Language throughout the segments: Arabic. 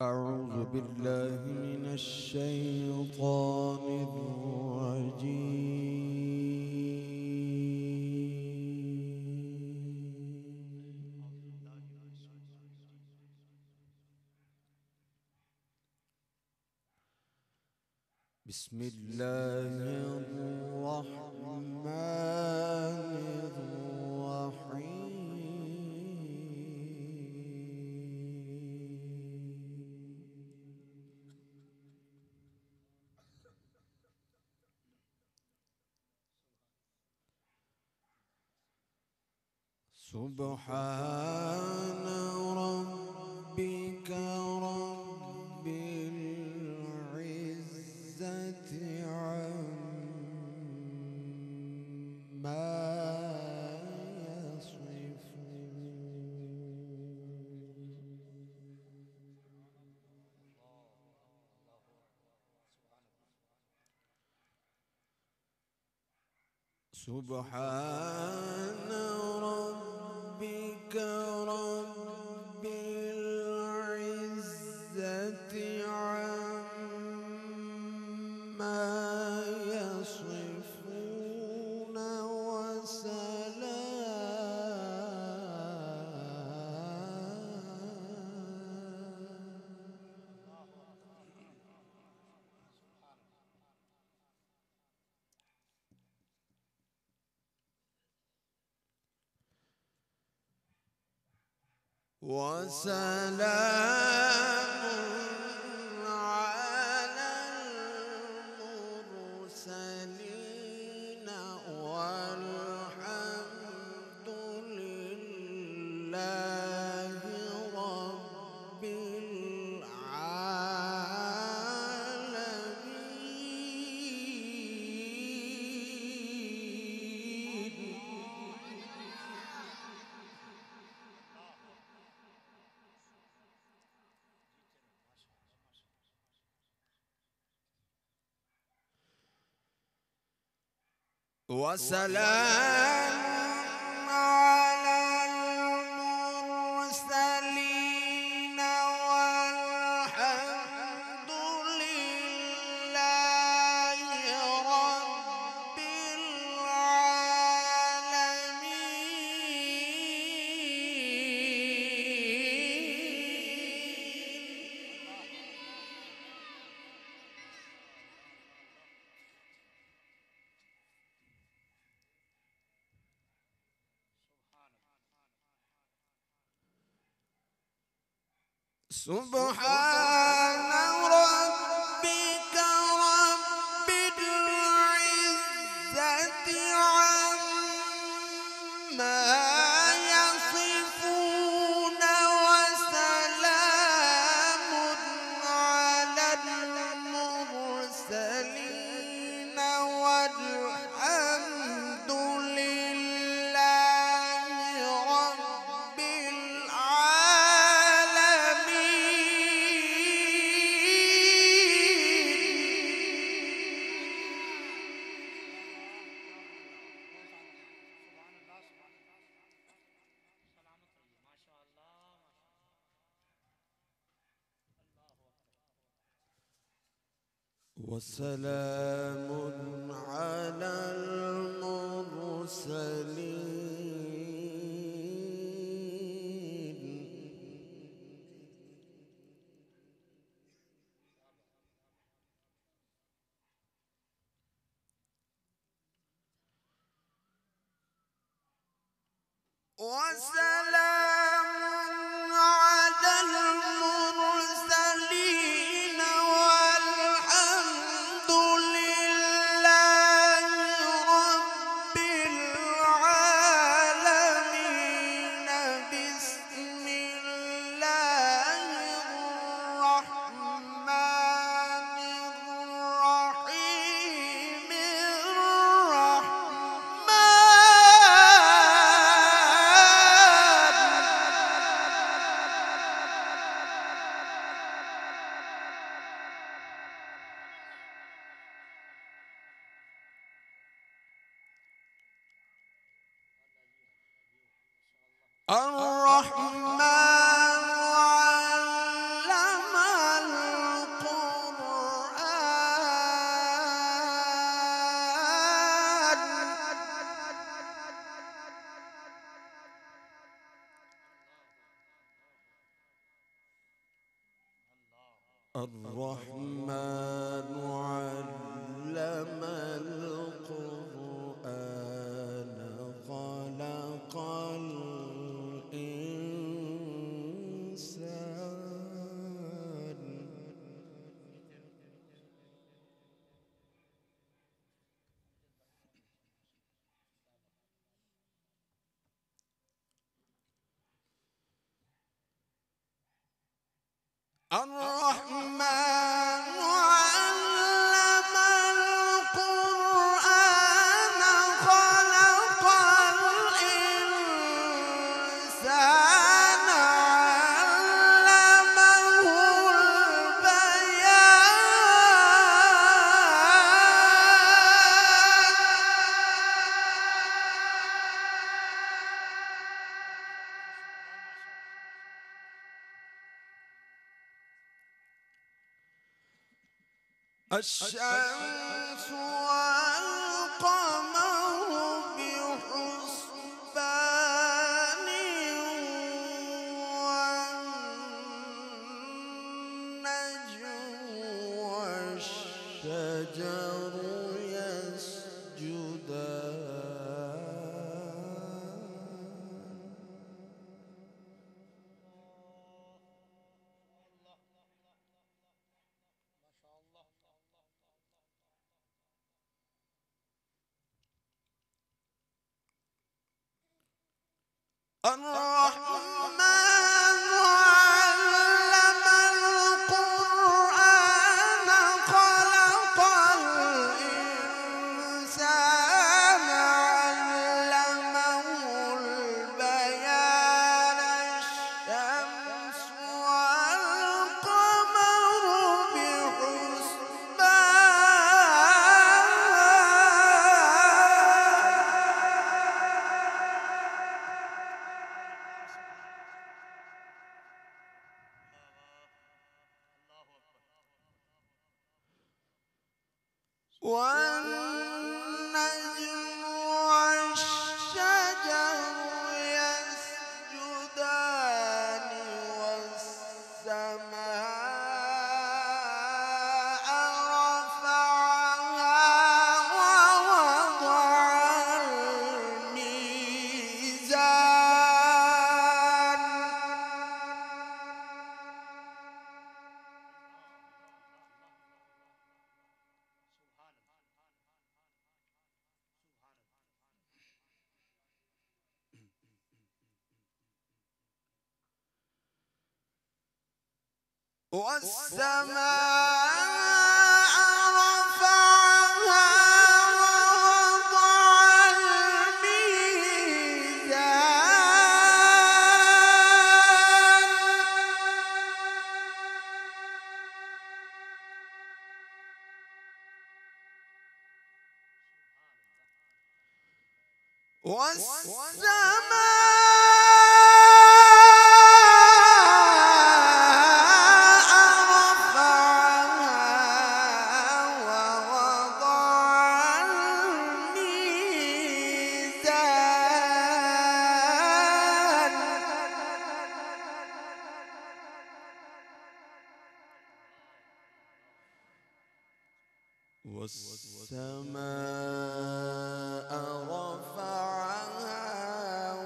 أعوذ بالله من الشيطان الرجيم. بسم الله الرحمن سبحان ربك رب العزة عما يصفون. سبحان ربك رب العزة عما يصفون وسلام على المرسلين والحمد لله رب العالمين. وسلام على المرسلين والحمد لله رب العالمين. سبحان ربك رب العزة عما يصفون وسلام على المرسلين والحمد لله رب وسلام على المرسلين وسلام على المرسلين والحمد لله رب العالمين. بسم الله الرحمن الرحيم. الرحمن علم الرحمن علم القرآن خلق الإنسان. الرحمن علم القرآن خلق الإنسان علمه البيان. الشمس والقمر بحسبان والنجم والشجر يسجدان. الرحمن علم القرآن خلق الإنسان علمه البيان. الشمس والقمر بحسبان. والنجم والشجر يسجدان والسماء رفعها ووضع الميزان. والسماء رفعها ووضع الميزان. والسماء والسماء رفعها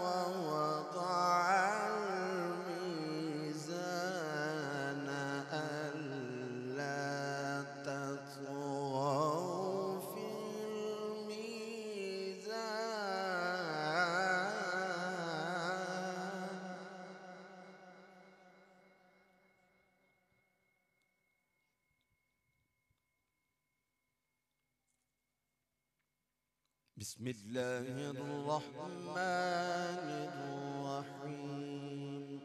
ووضع الميزان ألا تطغوا في الميزان. بسم الله الرحمن الرحيم.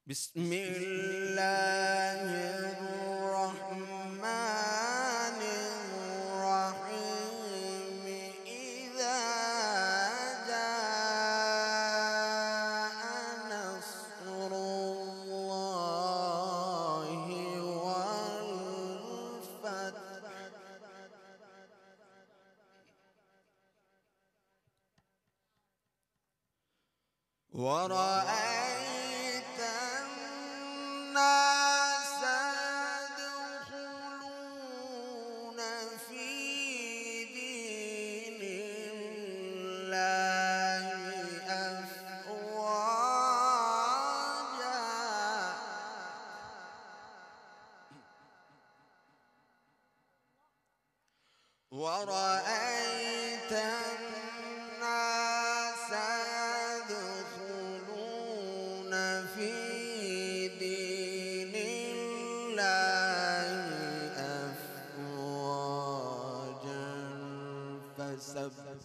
بسم الله الرحمن الرحيم. إذا جاء نصر الله والفتح ورأيت الناس يدخلون في دين الله أفواجا ورأيت الناس يدخلون في دين الله أفواجا فسبح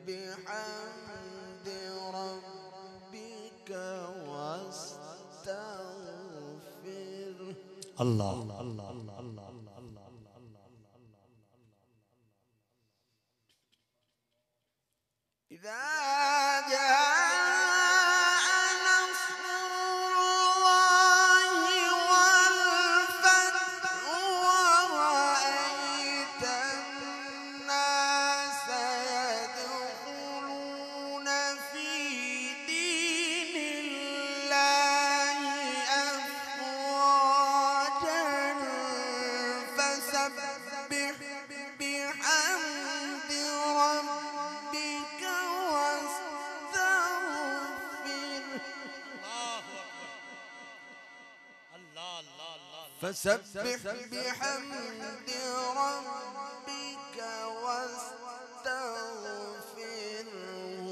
بحمد ربك واستغفره. الله الله الله الله الله. إذا جاء نصر الله والفتح ورأيت الناس يدخلون في دين الله أفواجا فسبح بحمد ربك فسبح بحمد ربك واستغفره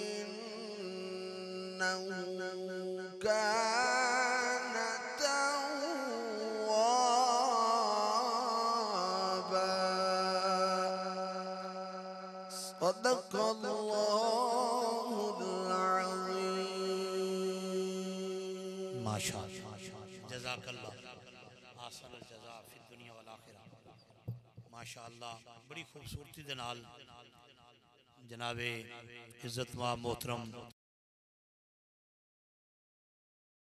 إنه كان توابا. صدق الله العظيم. ما شاء الله. جزاك الله आसन जज़ा फिर दुनिया वाल आखिरा। माशाअल्लाह बड़ी खूबसूरती दे नाल जनाबे इज्जतमां मोहतरम